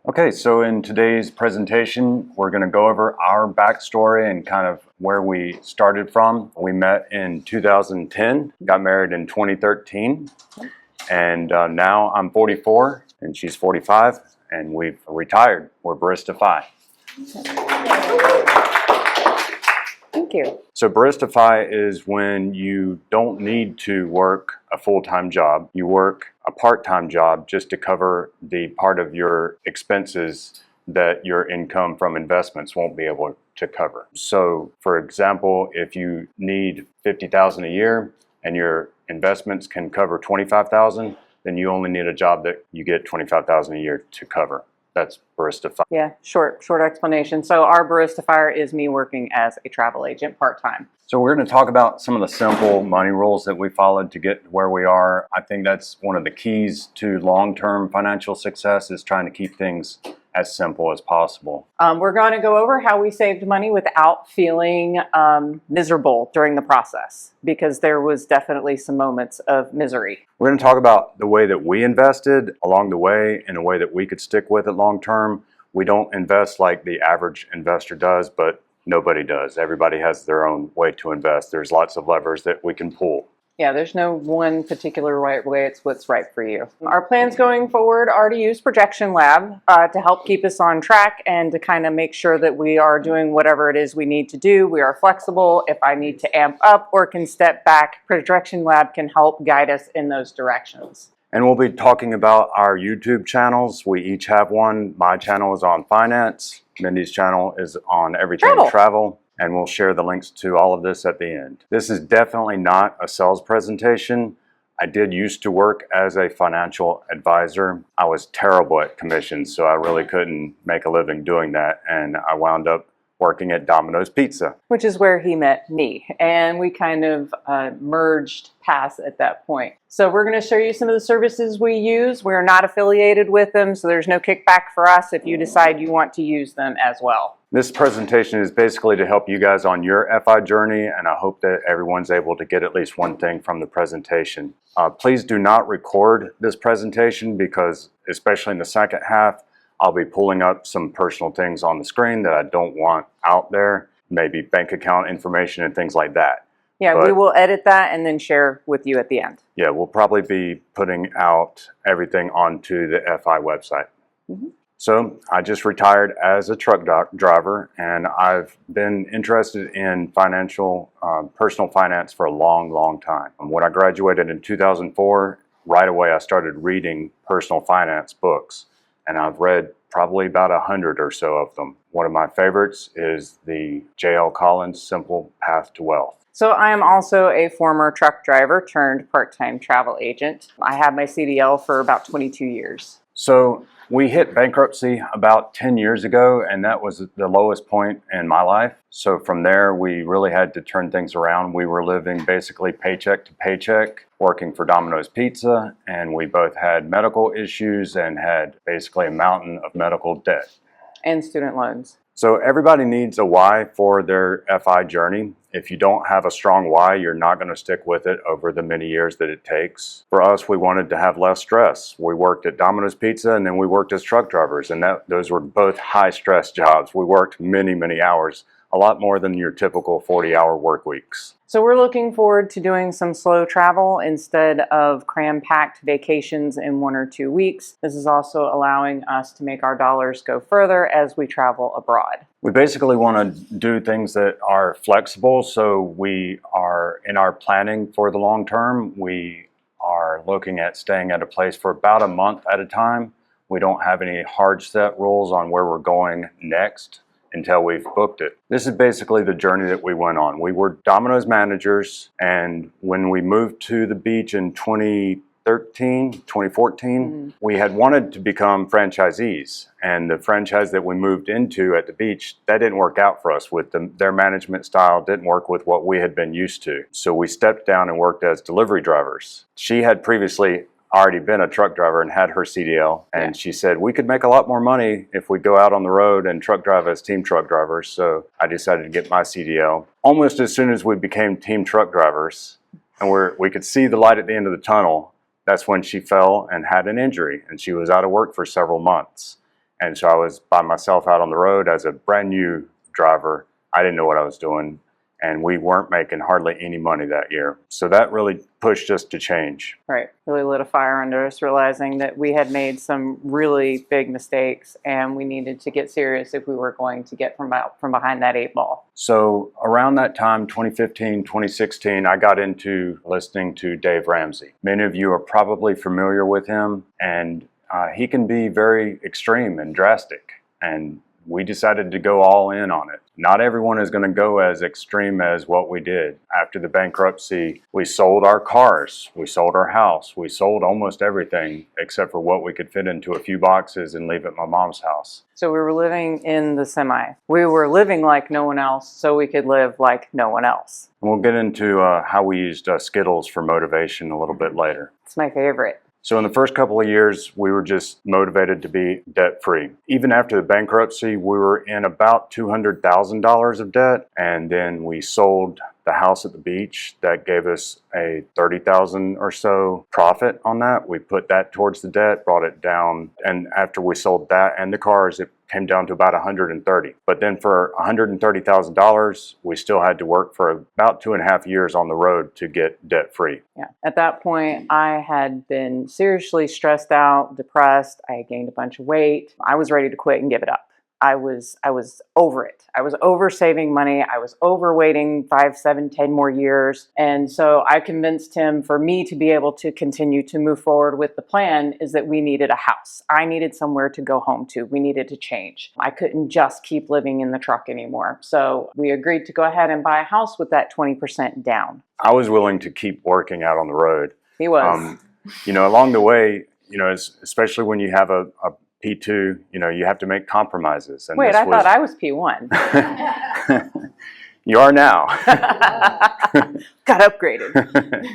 Okay, so in today's presentation, we're going to go over our backstory and kind of where we started from. We met in 2010, got married in 2013, and now I'm 44 and she's 45, and we've retired. We're Barista FI. Thank you. So Barista FI is when you don't need to work a full-time job. You work a part-time job just to cover the part of your expenses that your income from investments won't be able to cover. So for example, if you need $50,000 a year and your investments can cover $25,000, then you only need a job that you get $25,000 a year to cover. That's Barista FI. Yeah, short explanation. So our Barista FI is me working as a travel agent part-time. So we're going to talk about some of the simple money rules that we followed to get where we are. I think that's one of the keys to long-term financial success, is trying to keep things as simple as possible. We're going to go over how we saved money without feeling miserable during the process, because there was definitely some moments of misery. We're going to talk about the way that we invested along the way in a way that we could stick with it long-term. We don't invest like the average investor does, but nobody does. Everybody has their own way to invest. There's lots of levers that we can pull. Yeah, there's no one particular right way. It's what's right for you. Our plans going forward are to use Projection Lab to help keep us on track and to kind of make sure that we are doing whatever it is we need to do. We are flexible. If I need to amp up or can step back, Projection Lab can help guide us in those directions. And we'll be talking about our YouTube channels. We each have one. My channel is on finance. Mindy's channel is on everything travel. And we'll share the links to all of this at the end. This is definitely not a sales presentation. I did used to work as a financial advisor. I was terrible at commissions, so I really couldn't make a living doing that. And I wound up working at Domino's Pizza. Which is where he met me. And we kind of merged paths at that point. So we're going to show you some of the services we use. We're not affiliated with them, so there's no kickback for us if you decide you want to use them as well. This presentation is basically to help you guys on your FI journey, and I hope that everyone's able to get at least one thing from the presentation. Please do not record this presentation, because especially in the second half, I'll be pulling up some personal things on the screen that I don't want out there, maybe bank account information and things like that. Yeah, we will edit that and then share with you at the end. Yeah, we'll probably be putting out everything onto the FI website. Mm-hmm. So I just retired as a truck driver, and I've been interested in personal finance for a long time. When I graduated in 2004, right away I started reading personal finance books, and I've read probably about 100 or so of them. One of my favorites is the J.L. Collins Simple Path to Wealth. So I am also a former truck driver turned part-time travel agent. I had my CDL for about 22 years. So we hit bankruptcy about 10 years ago, and that was the lowest point in my life. So from there, we really had to turn things around. We were living basically paycheck to paycheck, working for Domino's Pizza, and we both had medical issues and had basically a mountain of medical debt. And student loans. So everybody needs a why for their FI journey. If you don't have a strong why, you're not going to stick with it over the many years that it takes. For us, we wanted to have less stress. We worked at Domino's Pizza, and then we worked as truck drivers, and those were both high-stress jobs. We worked many hours, a lot more than your typical 40-hour work weeks. So we're looking forward to doing some slow travel instead of cram-packed vacations in 1 or 2 weeks. This is also allowing us to make our dollars go further as we travel abroad. We basically want to do things that are flexible, so we are in our planning for the long term. We are looking at staying at a place for about a month at a time. We don't have any hard set rules on where we're going next until we've booked it. This is basically the journey that we went on. We were Domino's managers, and when we moved to the beach in 2014, we had wanted to become franchisees, and the franchise that we moved into at the beach, that didn't work out for us. With their management style didn't work with what we had been used to. So we stepped down and worked as delivery drivers. She had previously already been a truck driver and had her CDL, and she said we could make a lot more money if we go out on the road and truck drive as team truck drivers. So I decided to get my CDL. Almost as soon as we became team truck drivers and we could see the light at the end of the tunnel, that's when she fell and had an injury, and she was out of work for several months. And so I was by myself out on the road as a brand new driver. I didn't know what I was doing, and we weren't making hardly any money that year. So that really pushed us to change. Right. Really lit a fire under us, realizing that we had made some really big mistakes and we needed to get serious if we were going to get from behind that 8 ball. So around that time, 2015, 2016, I got into listening to Dave Ramsey. Many of you are probably familiar with him, and he can be very extreme and drastic. And we decided to go all in on it. Not everyone is going to go as extreme as what we did. After the bankruptcy, we sold our cars, we sold our house, we sold almost everything except for what we could fit into a few boxes and leave at my mom's house. So we were living in the semi. We were living like no one else so we could live like no one else. And we'll get into how we used Skittles for motivation a little bit later. It's my favorite. So in the first couple of years, we were just motivated to be debt-free. Even after the bankruptcy, we were in about $200,000 of debt, and then we sold the house at the beach. That gave us a $30,000 or so profit on that. We put that towards the debt, brought it down, and after we sold that and the cars, it came down to about $130,000. But then for $130,000, we still had to work for about 2.5 years on the road to get debt-free. Yeah. At that point, I had been seriously stressed out, depressed. I had gained a bunch of weight. I was ready to quit and give it up. I was over it. I was over saving money. I was over waiting 5, 7, 10 more years. And so I convinced him, for me to be able to continue to move forward with the plan, is that we needed a house. I needed somewhere to go home to. We needed to change. I couldn't just keep living in the truck anymore. So we agreed to go ahead and buy a house with that 20% down. I was willing to keep working out on the road. He was. Along the way, especially when you have a P2, you have to make compromises. And wait, I thought I was P1. You are now. Got upgraded.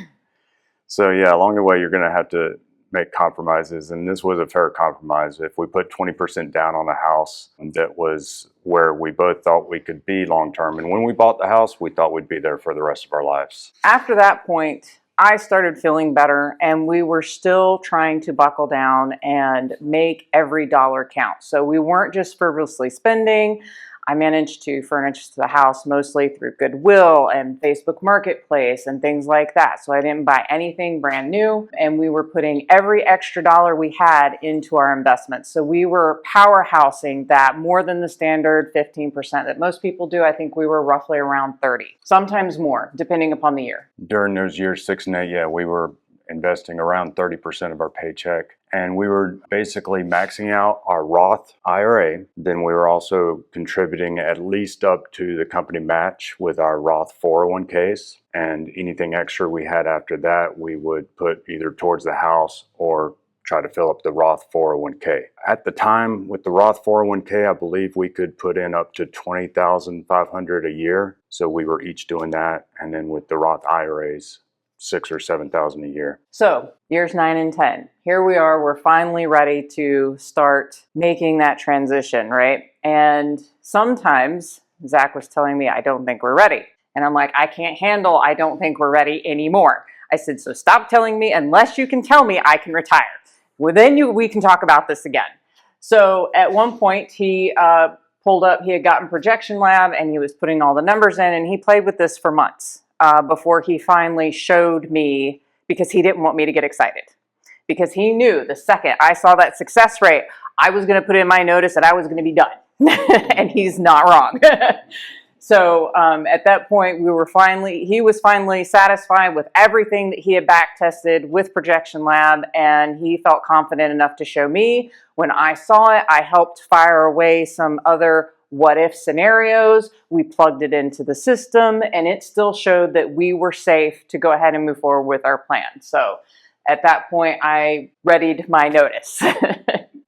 So yeah, along the way, you're going to have to make compromises. And this was a fair compromise. If we put 20% down on a house, that was where we both thought we could be long-term. And when we bought the house, we thought we'd be there for the rest of our lives. After that point, I started feeling better, and we were still trying to buckle down and make every dollar count. So we weren't just frivolously spending. I managed to furnish the house mostly through Goodwill and Facebook Marketplace and things like that. So I didn't buy anything brand new, and we were putting every extra dollar we had into our investments. So we were powerhousing that more than the standard 15% that most people do. I think we were roughly around 30, sometimes more, depending upon the year. During those years 6 and 8, yeah, we were investing around 30% of our paycheck. And we were basically maxing out our Roth IRA. Then we were also contributing at least up to the company match with our Roth 401ks. And anything extra we had after that, we would put either towards the house or try to fill up the Roth 401k. At the time, with the Roth 401k, I believe we could put in up to $20,500 a year. So we were each doing that. And then with the Roth IRAs, $6,000 or $7,000 a year. So years 9 and 10, here we are, we're finally ready to start making that transition, right? And sometimes Zach was telling me, I don't think we're ready. And I'm like, I can't handle, I don't think we're ready anymore. I said, so stop telling me, unless you can tell me I can retire. Well, then we can talk about this again. So at one point he pulled up, he had gotten Projection Lab and he was putting all the numbers in, and he played with this for months. Before he finally showed me, because he didn't want me to get excited. Because he knew the second I saw that success rate, I was going to put in my notice and I was going to be done. And he's not wrong. So at that point, he was finally satisfied with everything that he had back tested with Projection Lab, and he felt confident enough to show me. When I saw it, I helped fire away some other what if scenarios. We plugged it into the system, and it still showed that we were safe to go ahead and move forward with our plan. So at that point, I readied my notice.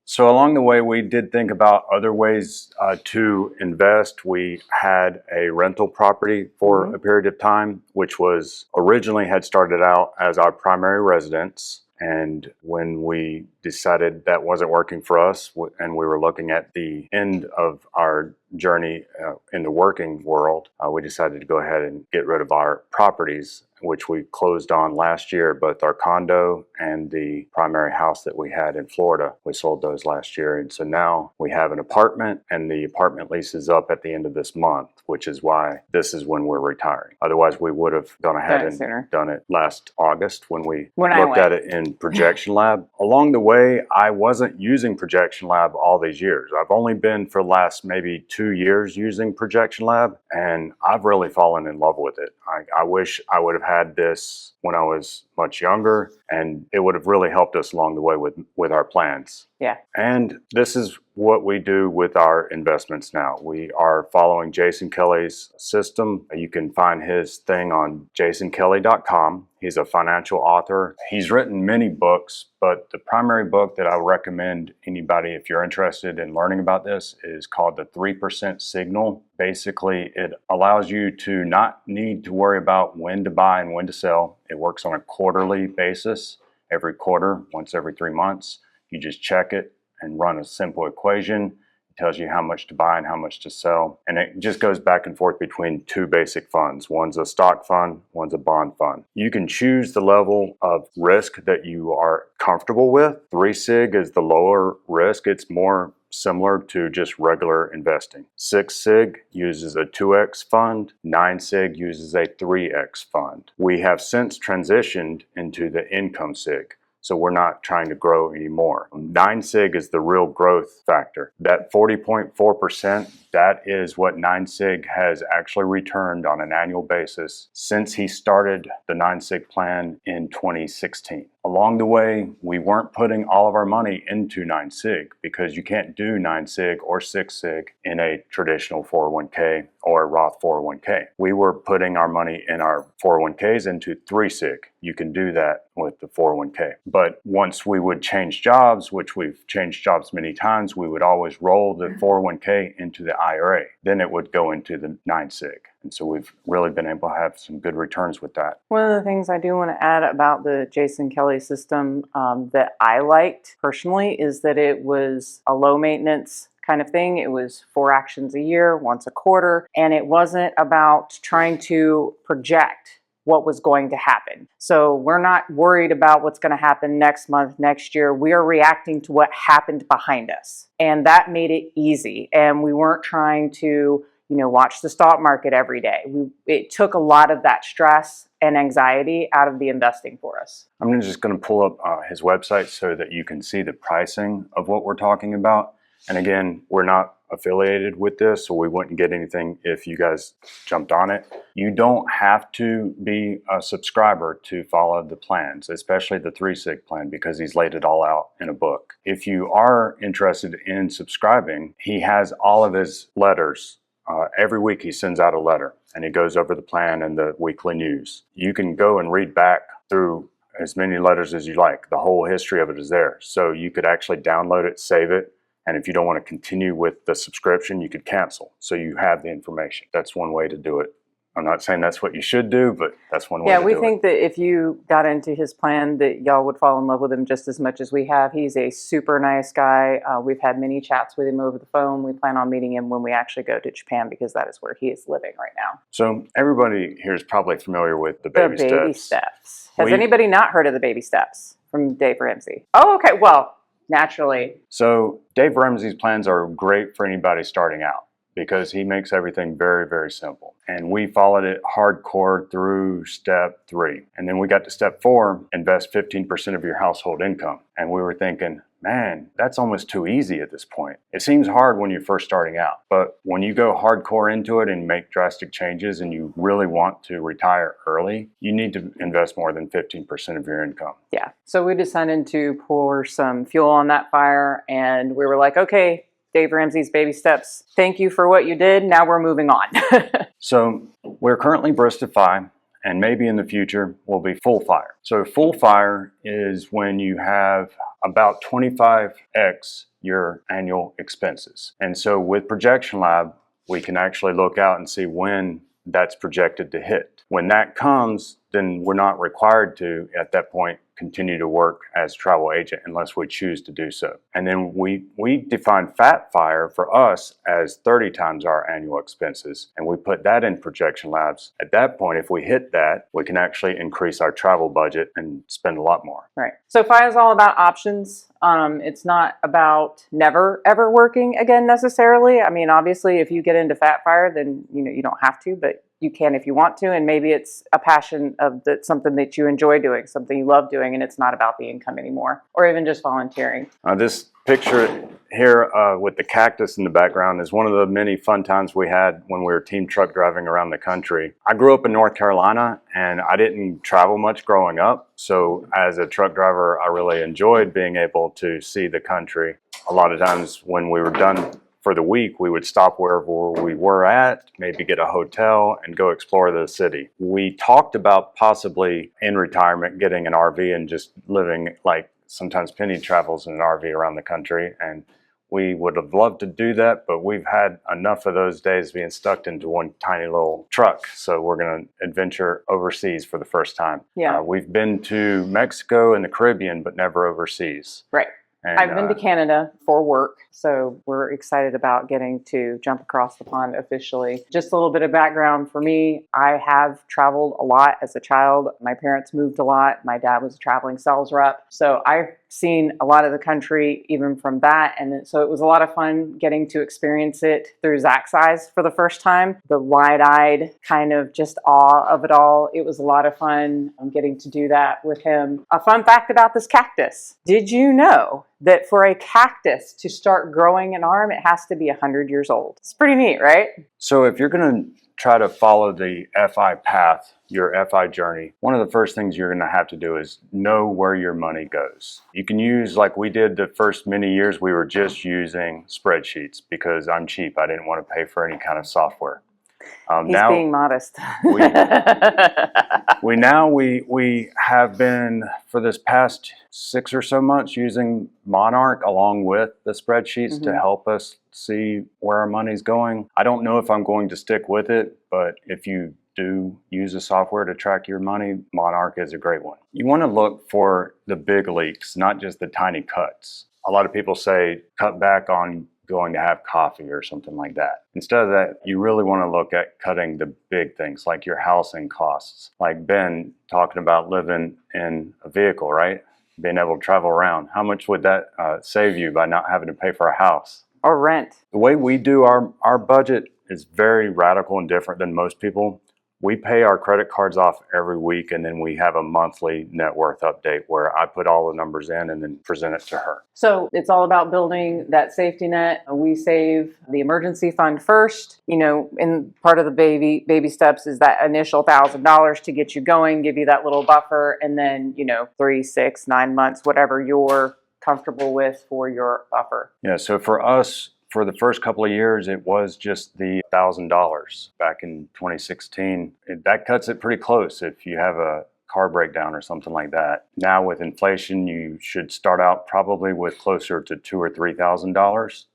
So along the way, we did think about other ways to invest. We had a rental property for a period of time, which was originally had started out as our primary residence. And when we decided that wasn't working for us, and we were looking at the end of our journey in the working world, we decided to go ahead and get rid of our properties which we closed on last year, both our condo and the primary house that we had in Florida. We sold those last year. And so now we have an apartment, and the apartment lease is up at the end of this month, which is why this is when we're retiring. Otherwise, we would have gone ahead and done it last August when we looked at it in Projection Lab. Along the way, I wasn't using Projection Lab all these years. I've only been for the last maybe 2 years using Projection Lab, and I've really fallen in love with it. I wish I would have had this when I was much younger, and it would have really helped us along the way with our plans. Yeah. And this is what we do with our investments now. We are following Jason Kelly's system. You can find his thing on jasonkelly.com. He's a financial author. He's written many books, but the primary book that I would recommend anybody, if you're interested in learning about this, is called The 3% Signal. Basically, it allows you to not need to worry about when to buy and when to sell. It works on a quarterly basis, every quarter, once every 3 months. You just check it and run a simple equation. It tells you how much to buy and how much to sell. And it just goes back and forth between two basic funds. One's a stock fund, one's a bond fund. You can choose the level of risk that you are comfortable with. 3 Sig is the lower risk. It's more similar to just regular investing. 6 Sig uses a 2x fund. 9 Sig uses a 3x fund. We have since transitioned into the Income Sig. So we're not trying to grow anymore. 9 Sig is the real growth factor. That 40.4%, that is what 9 Sig has actually returned on an annual basis since he started the 9 Sig plan in 2016. Along the way, we weren't putting all of our money into 9 Sig because you can't do 9 Sig or 6 Sig in a traditional 401k or a Roth 401k. We were putting our money in our 401ks into 3 Sig. You can do that with the 401k. But once we would change jobs, which we've changed jobs many times, we would always roll the 401k into the IRA. Then it would go into the 9 Sig. And so we've really been able to have some good returns with that. One of the things I do want to add about the Jason Kelly system that I liked personally is that it was a low maintenance kind of thing. It was 4 actions a year, once a quarter, and it wasn't about trying to project what was going to happen. So we're not worried about what's going to happen next month, next year. We are reacting to what happened behind us. And that made it easy. And we weren't trying to, watch the stock market every day. It took a lot of that stress and anxiety out of the investing for us. I'm just going to pull up his website so that you can see the pricing of what we're talking about. And again, we're not affiliated with this, so we wouldn't get anything if you guys jumped on it. You don't have to be a subscriber to follow the plans, especially the 3 Sig plan, because he's laid it all out in a book. If you are interested in subscribing, he has all of his letters. Every week he sends out a letter and he goes over the plan and the weekly news. You can go and read back through as many letters as you like. The whole history of it is there. So you could actually download it, save it, and if you don't want to continue with the subscription, you could cancel. So you have the information. That's one way to do it. I'm not saying that's what you should do, but that's one way to do it. Yeah, we think that if you got into his plan that y'all would fall in love with him just as much as we have. He's a super nice guy. We've had many chats with him over the phone. We plan on meeting him when we actually go to Japan because that is where he is living right now. So everybody here is probably familiar with the baby steps. The baby steps. Has anybody not heard of the baby steps from Dave Ramsey? Oh, okay. Well, naturally. So Dave Ramsey's plans are great for anybody starting out because he makes everything very, very simple. And we followed it hardcore through step 3. And then we got to step 4, invest 15% of your household income. And we were thinking, man, that's almost too easy at this point. It seems hard when you're first starting out, but when you go hardcore into it and make drastic changes and you really want to retire early, you need to invest more than 15% of your income. Yeah. So we decided to pour some fuel on that fire and we were like, okay, Dave Ramsey's baby steps. Thank you for what you did. Now we're moving on. So we're currently Barista FI, and maybe in the future we'll be full fire. So full fire is when you have about 25x your annual expenses. And so with Projection Lab, we can actually look out and see when that's projected to hit. When that comes, then we're not required to, at that point, continue to work as travel agent unless we choose to do so. And then we define Fat Fire for us as 30 times our annual expenses, and we put that in projection labs. At that point, if we hit that, we can actually increase our travel budget and spend a lot more. Right. So FI is all about options. It's not about never ever working again necessarily. I mean, obviously, if you get into Fat Fire, then you don't have to, but you can if you want to, and maybe it's a passion of something that you enjoy doing, something you love doing, and it's not about the income anymore, or even just volunteering. This picture here with the cactus in the background is one of the many fun times we had when we were team truck driving around the country. I grew up in North Carolina, and I didn't travel much growing up, so as a truck driver, I really enjoyed being able to see the country. A lot of times when we were done for the week, we would stop wherever we were at, maybe get a hotel and go explore the city. We talked about possibly in retirement getting an RV and just living like sometimes Penny travels in an RV around the country, and we would have loved to do that, but we've had enough of those days being stuck into one tiny little truck. So we're going to adventure overseas for the first time. Yeah. We've been to Mexico and the Caribbean, but never overseas. Right. And, I've been to Canada for work, so we're excited about getting to jump across the pond officially. Just a little bit of background for me. I have traveled a lot as a child. My parents moved a lot. My dad was a traveling sales rep. So I've seen a lot of the country even from that. And so it was a lot of fun getting to experience it through Zack's eyes for the first time. The wide-eyed kind of just awe of it all. It was a lot of fun getting to do that with him. A fun fact about this cactus. Did you know that for a cactus to start growing an arm, it has to be 100 years old? It's pretty neat, right? So if you're going to try to follow the FI path, your FI journey, one of the first things you're going to have to do is know where your money goes. You can use, like we did the first many years, we were just using spreadsheets because I'm cheap. I didn't want to pay for any kind of software. He's being modest. we have been for this past 6 or so months using Monarch along with the spreadsheets to help us see where our money's going. I don't know if I'm going to stick with it, but if you do use a software to track your money, Monarch is a great one. You want to look for the big leaks, not just the tiny cuts. A lot of people say cut back on going to have coffee or something like that. Instead of that, you really want to look at cutting the big things like your housing costs. Like Ben talking about living in a vehicle, right? Being able to travel around. How much would that save you by not having to pay for a house? Or rent. The way we do our budget is very radical and different than most people. We pay our credit cards off every week, and then we have a monthly net worth update where I put all the numbers in and then present it to her. So it's all about building that safety net. We save the emergency fund first. In part of the baby steps is that initial $1,000 to get you going, give you that little buffer, and then 3, 6, 9 months, whatever you're comfortable with for your buffer. Yeah. So for us, for the first couple of years, it was just the $1,000 back in 2016. That cuts it pretty close if you have a car breakdown or something like that. Now with inflation, you should start out probably with closer to $2,000 or $3,000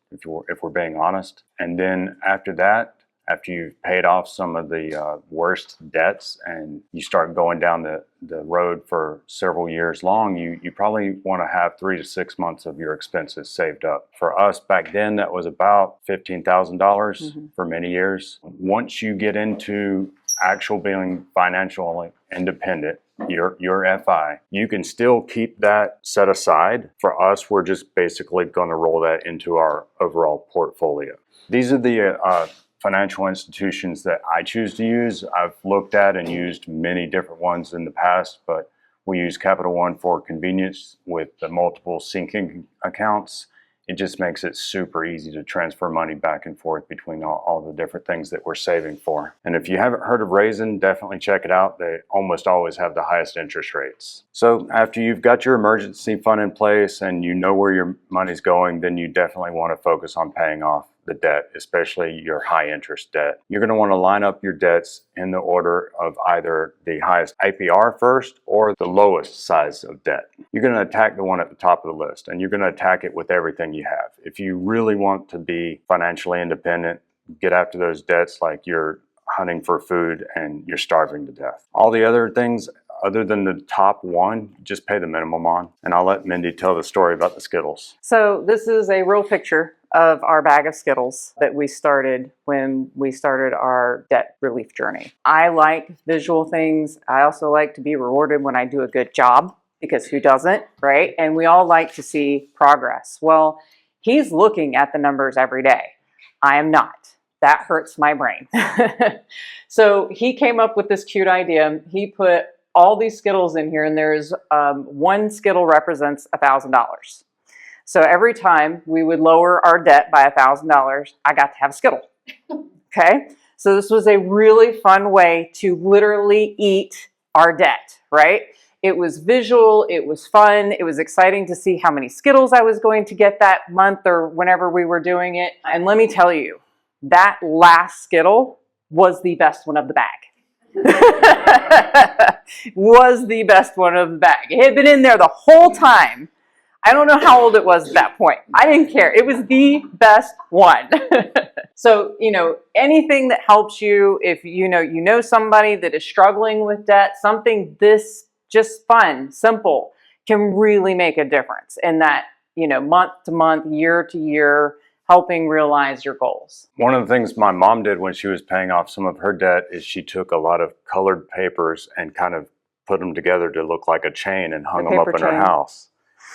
if we're being honest. And then after that, after you've paid off some of the worst debts and you start going down the road for several years long, you probably want to have 3 to 6 months of your expenses saved up. For us back then, that was about $15,000 for many years. Once you get into actual being financially independent, your FI, you can still keep that set aside. For us, we're just basically going to roll that into our overall portfolio. These are the financial institutions that I choose to use. I've looked at and used many different ones in the past, but we use Capital One for convenience with the multiple syncing accounts. It just makes it super easy to transfer money back and forth between all the different things that we're saving for. And if you haven't heard of Raisin, definitely check it out. They almost always have the highest interest rates. So after you've got your emergency fund in place and you know where your money's going, then you definitely want to focus on paying off the debt, especially your high interest debt. You're going to want to line up your debts in the order of either the highest APR first or the lowest size of debt. You're going to attack the one at the top of the list, and you're going to attack it with everything you have. If you really want to be financially independent, get after those debts like your hunting for food and you're starving to death. All the other things, other than the top one, just pay the minimum on. And I'll let Mindy tell the story about the Skittles. So this is a real picture of our bag of Skittles that we started when we started our debt relief journey. I like visual things. I also like to be rewarded when I do a good job, because who doesn't, right? And we all like to see progress. Well, he's looking at the numbers every day. I am not. That hurts my brain. So he came up with this cute idea. He put all these Skittles in here, and there's one Skittle represents $1,000. So every time we would lower our debt by $1,000, I got to have a Skittle. Okay? So this was a really fun way to literally eat our debt, right? It was visual, it was fun, it was exciting to see how many Skittles I was going to get that month or whenever we were doing it. And let me tell you, that last Skittle was the best one of the bag. Was the best one of the bag. It had been in there the whole time. I don't know how old it was at that point. I didn't care. It was the best one. So, anything that helps you, if you know somebody that is struggling with debt, something this just fun, simple, can really make a difference in that, month to month, year to year, helping realize your goals. One of the things my mom did when she was paying off some of her debt is she took a lot of colored papers and kind of put them together to look like a chain and hung them up in her house.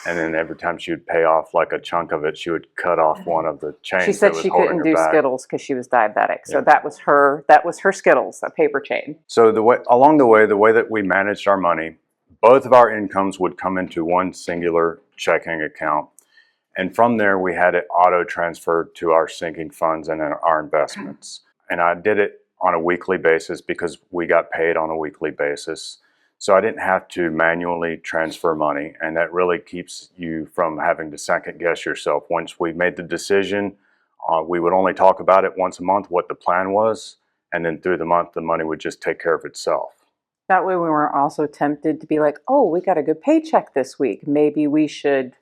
And then every time she would pay off like a chunk of it, she would cut off one of the chains. She said she couldn't do Skittles because she was diabetic. So that was her Skittles, a paper chain. So along the way that we managed our money, both of our incomes would come into one singular checking account. And from there, we had it auto-transferred to our sinking funds and our investments. And I did it on a weekly basis because we got paid on a weekly basis. So I didn't have to manually transfer money. And that really keeps you from having to second guess yourself. Once we made the decision, we would only talk about it once a month, what the plan was. And then through the month, the money would just take care of itself. That way we weren't also tempted to be like, oh, we got a good paycheck this week. Maybe we should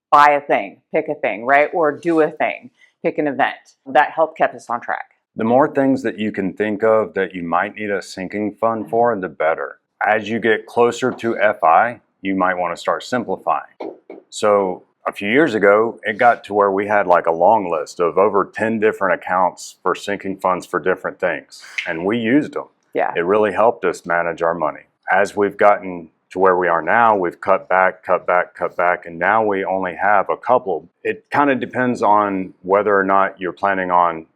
buy a thing, pick a thing, right? Or do a thing, pick an event. That helped keep us on track. The more things that you can think of that you might need a sinking fund for, the better. As you get closer to FI, you might want to start simplifying. So a few years ago, it got to where we had like a long list of over 10 different accounts for sinking funds for different things. And we used them. Yeah. It really helped us manage our money. As we've gotten to where we are now, we've cut back, and now we only have a couple. It kind of depends on whether or not you're planning on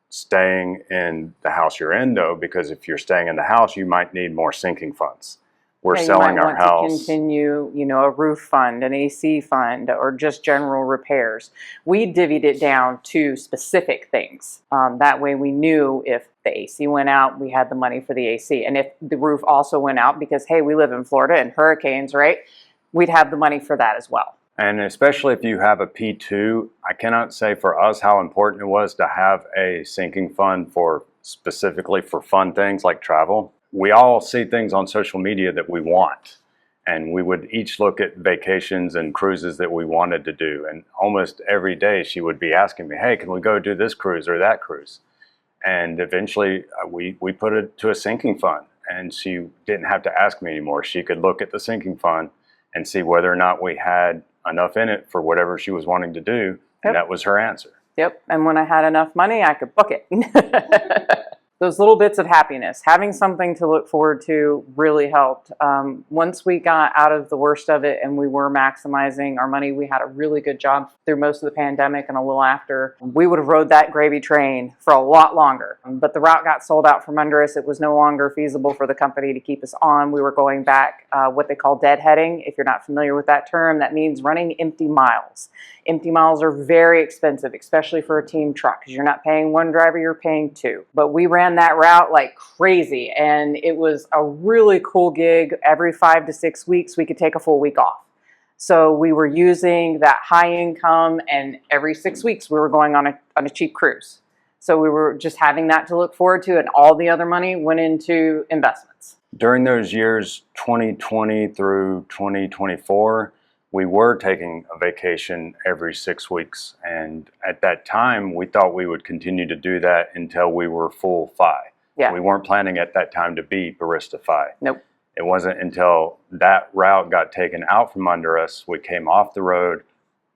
staying in the house you're in, though, because if you're staying in the house, you might need more sinking funds. We're selling our house. You might want to continue, a roof fund, an AC fund, or just general repairs. We divvied it down to specific things. That way we knew if the AC went out, we had the money for the AC. And if the roof also went out, because, hey, we live in Florida and hurricanes, right? We'd have the money for that as well. And especially if you have a P2, I cannot say for us how important it was to have a sinking fund specifically for fun things like travel. We all see things on social media that we want, and we would each look at vacations and cruises that we wanted to do. And almost every day she would be asking me, hey, can we go do this cruise or that cruise? And eventually we put it to a sinking fund, and she didn't have to ask me anymore. She could look at the sinking fund and see whether or not we had enough in it for whatever she was wanting to do. And that was her answer. Yep. And when I had enough money, I could book it. Those little bits of happiness, having something to look forward to really helped. Once we got out of the worst of it and we were maximizing our money, we had a really good job through most of the pandemic and a little after. We would have rode that gravy train for a lot longer, but the route got sold out from under us. It was no longer feasible for the company to keep us on. We were going back what they call deadheading. If you're not familiar with that term, that means running empty miles. Empty miles are very expensive, especially for a team truck, because you're not paying one driver, you're paying two. But we ran that route like crazy, and it was a really cool gig. Every 5 to 6 weeks, we could take a full week off. So we were using that high income, and every 6 weeks we were going on a cheap cruise. So we were just having that to look forward to, and all the other money went into investments. During those years, 2020 through 2024, we were taking a vacation every 6 weeks. And at that time, we thought we would continue to do that until we were full FI. Yeah. We weren't planning at that time to be Barista FI. Nope. It wasn't until that route got taken out from under us, we came off the road.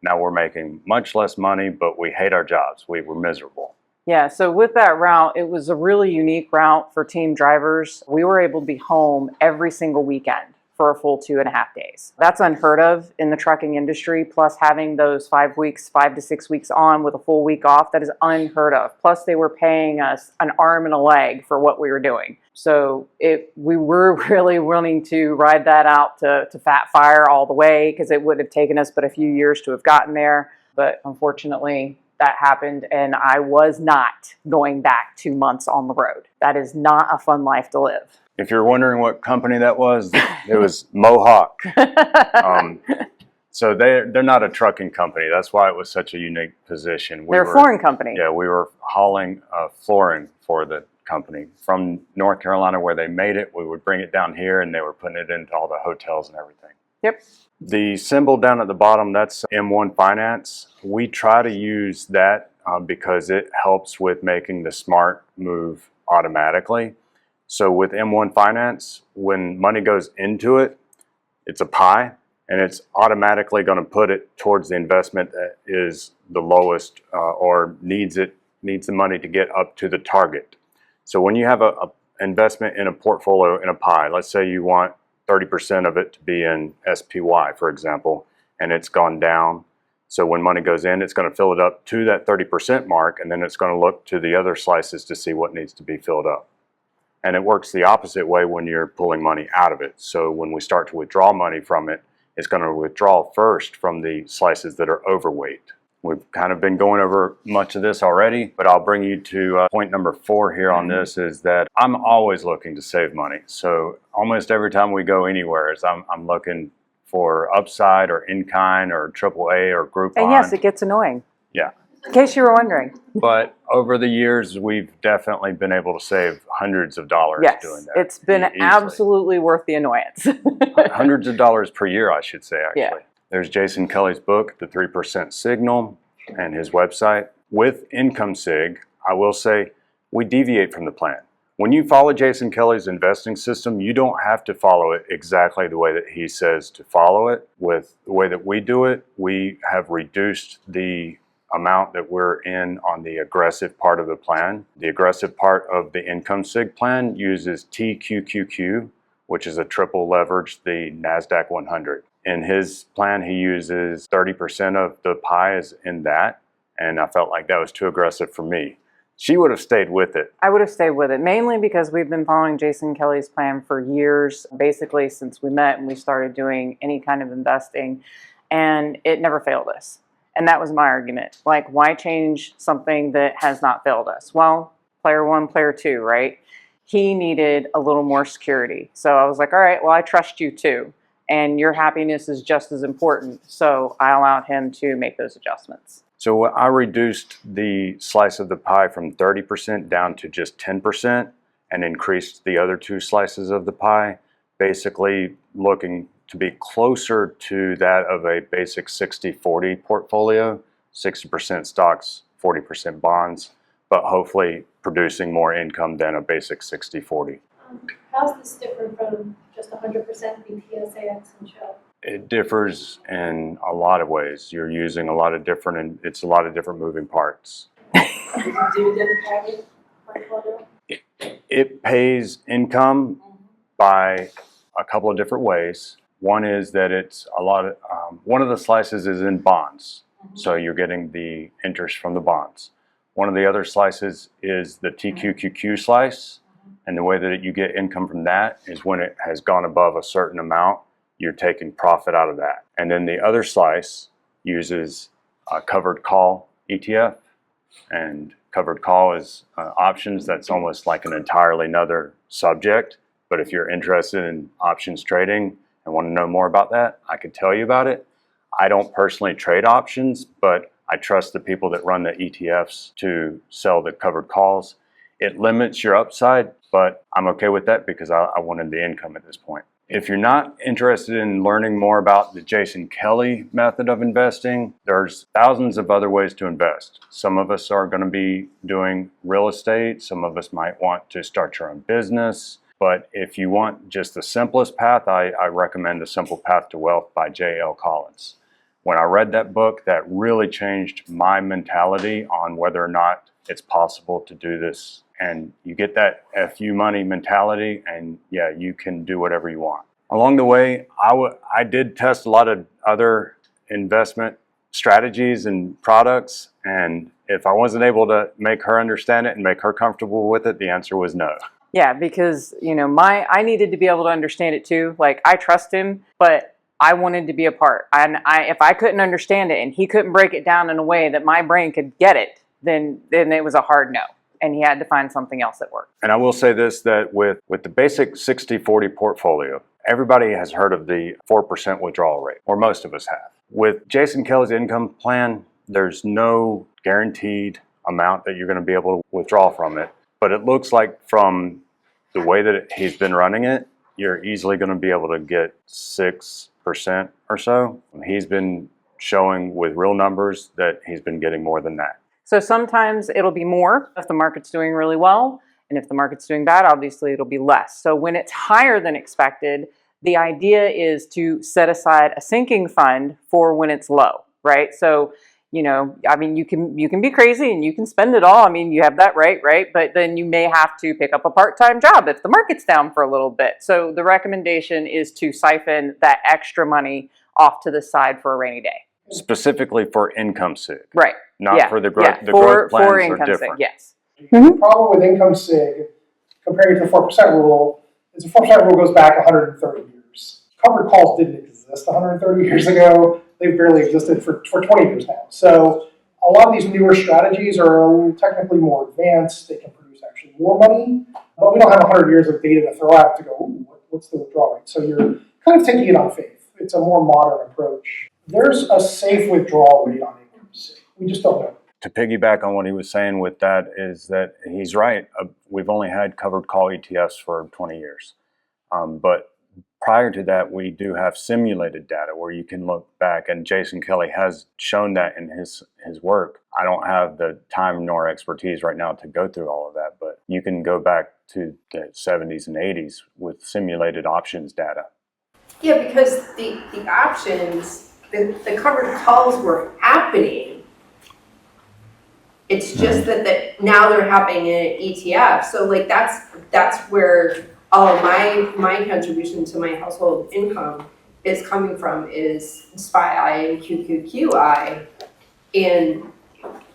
Now we're making much less money, but we hate our jobs. We were miserable. Yeah, so with that route, it was a really unique route for team drivers. We were able to be home every single weekend for a full 2.5 days. That's unheard of in the trucking industry, plus having those 5 weeks, 5 to 6 weeks on with a full week off, that is unheard of. Plus they were paying us an arm and a leg for what we were doing. So we were really willing to ride that out to fat fire all the way, because it would have taken us but a few years to have gotten there. But unfortunately, that happened, and I was not going back 2 months on the road. That is not a fun life to live. If you're wondering what company that was, it was Mohawk. So they're not a trucking company. That's why it was such a unique position. They're a flooring company. Yeah, we were hauling flooring for the company from North Carolina where they made it. We would bring it down here, and they were putting it into all the hotels and everything. Yep. The symbol down at the bottom, that's M1 Finance. We try to use that because it helps with making the smart move automatically. So with M1 Finance, when money goes into it, it's a pie, and it's automatically going to put it towards the investment that is the lowest or needs the money to get up to the target. So when you have a investment in a portfolio in a pie, let's say you want 30% of it to be in SPY, for example, and it's gone down. So when money goes in, it's going to fill it up to that 30% mark, and then it's going to look to the other slices to see what needs to be filled up. And it works the opposite way when you're pulling money out of it. So when we start to withdraw money from it, it's going to withdraw first from the slices that are overweight. We've kind of been going over much of this already, but I'll bring you to point number 4 here on this, is that I'm always looking to save money. So almost every time we go anywhere, I'm looking for upside or in-kind or AAA or Groupon. And yes, it gets annoying. Yeah. In case you were wondering. But over the years, we've definitely been able to save hundreds of dollars doing that. It's been absolutely worth the annoyance. Hundreds of dollars per year, I should say, actually. Yeah. There's Jason Kelly's book, The 3% Signal, and his website. With Income Sig, I will say we deviate from the plan. When you follow Jason Kelly's investing system, you don't have to follow it exactly the way that he says to follow it. With the way that we do it, we have reduced the amount that we're in on the aggressive part of the plan. The aggressive part of the Income Sig plan uses TQQQ, which is a triple leverage, the NASDAQ 100. In his plan, he uses 30% of the pie is in that, and I felt like that was too aggressive for me. She would have stayed with it. I would have stayed with it, mainly because we've been following Jason Kelly's plan for years, basically since we met and we started doing any kind of investing, and it never failed us. And that was my argument. Like, why change something that has not failed us? Well, player 1, player 2, right? He needed a little more security. So I was like, all right, well, I trust you too. And your happiness is just as important. So I allowed him to make those adjustments. So I reduced the slice of the pie from 30% down to just 10% and increased the other 2 slices of the pie, basically looking to be closer to that of a basic 60-40 portfolio, 60% stocks, 40% bonds, but hopefully producing more income than a basic 60-40. How's this different from just 100% BPS, AX, and Shell? It differs in a lot of ways. You're using a lot of different, and it's a lot of different moving parts. Dividend package portfolio? It pays income by a couple of different ways. One is that it's a lot of, one of the slices is in bonds. So you're getting the interest from the bonds. One of the other slices is the TQQQ slice. And the way that you get income from that is when it has gone above a certain amount, you're taking profit out of that. And then the other slice uses a covered call ETF. And covered call is options. That's almost like an entirely another subject. But if you're interested in options trading and want to know more about that, I could tell you about it. I don't personally trade options, but I trust the people that run the ETFs to sell the covered calls. It limits your upside, but I'm okay with that because I wanted the income at this point. If you're not interested in learning more about the Jason Kelly method of investing, there's thousands of other ways to invest. Some of us are going to be doing real estate. Some of us might want to start your own business. But if you want just the simplest path, I recommend The Simple Path to Wealth by J.L. Collins. When I read that book, that really changed my mentality on whether or not it's possible to do this. And you get that FU money mentality, and yeah, you can do whatever you want. Along the way, I did test a lot of other investment strategies and products, and if I wasn't able to make her understand it and make her comfortable with it, the answer was no. Yeah, because I needed to be able to understand it too. Like, I trust him, but I wanted to be a part. And if I couldn't understand it and he couldn't break it down in a way that my brain could get it, then it was a hard no. And he had to find something else that worked. And I will say this, that with the basic 60-40 portfolio, everybody has heard of the 4% withdrawal rate, or most of us have. With Jason Kelly's income plan, there's no guaranteed amount that you're going to be able to withdraw from it. But it looks like from the way that he's been running it, you're easily going to be able to get 6% or so. He's been showing with real numbers that he's been getting more than that. So sometimes it'll be more if the market's doing really well. And if the market's doing bad, obviously it'll be less. So when it's higher than expected, the idea is to set aside a sinking fund for when it's low, right? So, you can be crazy and you can spend it all. I mean, you have that right? But then you may have to pick up a part-time job if the market's down for a little bit. So the recommendation is to siphon that extra money off to the side for a rainy day. Specifically for Income Sig. Right. Not for the growth. The growth plans for are Income different. Sig, yes. The problem with Income Sig, compared to the 4% rule, is the 4% rule goes back 130 years. Covered calls didn't exist 130 years ago. They've barely existed for 20 years now. So a lot of these newer strategies are technically more advanced. They can produce actually more money, but we don't have 100 years of data to throw out to go, ooh, what's the withdrawal rate? So you're kind of taking it on faith. It's a more modern approach. There's a safe withdrawal rate on Income Sig. We just don't know. To piggyback on what he was saying with that is that he's right. We've only had covered call ETFs for 20 years. But prior to that, we do have simulated data where you can look back, and Jason Kelly has shown that in his work. I don't have the time nor expertise right now to go through all of that, but you can go back to the 70s and 80s with simulated options data. Yeah, because the options, the covered calls were happening. It's just that now they're happening in an ETF. So like that's where all of my contribution to my household income is coming from, is SPY and QQQI. And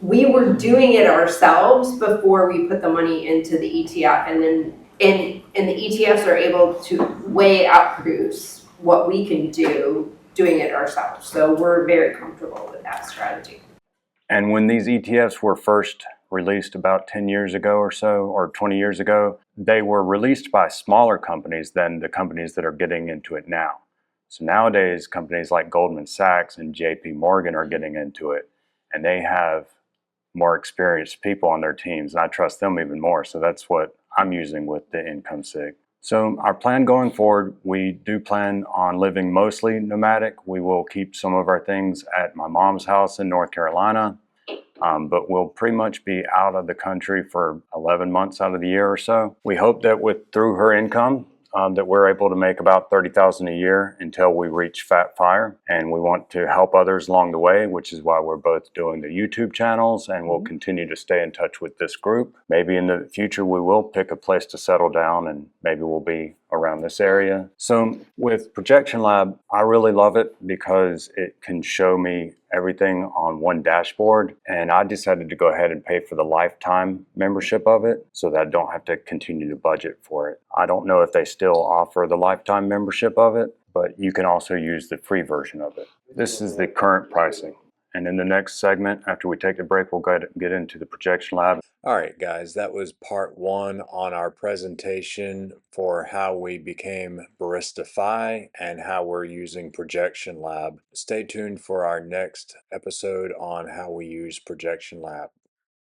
we were doing it ourselves before we put the money into the ETF, and then and the ETFs are able to way outproduce what we can do doing it ourselves. So we're very comfortable with that strategy. And when these ETFs were first released about 10 years ago or so, or 20 years ago, they were released by smaller companies than the companies that are getting into it now. So nowadays, companies like Goldman Sachs and JP Morgan are getting into it, and they have more experienced people on their teams, and I trust them even more. So that's what I'm using with the Income Sig. So our plan going forward, we do plan on living mostly nomadic. We will keep some of our things at my mom's house in North Carolina, but we'll pretty much be out of the country for 11 months out of the year or so. We hope that through her income, that we're able to make about $30,000 a year until we reach Fat Fire, and we want to help others along the way, which is why we're both doing the YouTube channels, and we'll continue to stay in touch with this group. Maybe in the future we will pick a place to settle down, and maybe we'll be around this area. So with Projection Lab, I really love it because it can show me everything on one dashboard, and I decided to go ahead and pay for the lifetime membership of it so that I don't have to continue to budget for it. I don't know if they still offer the lifetime membership of it, but you can also use the free version of it. This is the current pricing. And in the next segment, after we take a break, we'll get into the Projection Lab. All right, guys, that was part one on our presentation for how we became Barista FI and how we're using Projection Lab. Stay tuned for our next episode on how we use Projection Lab.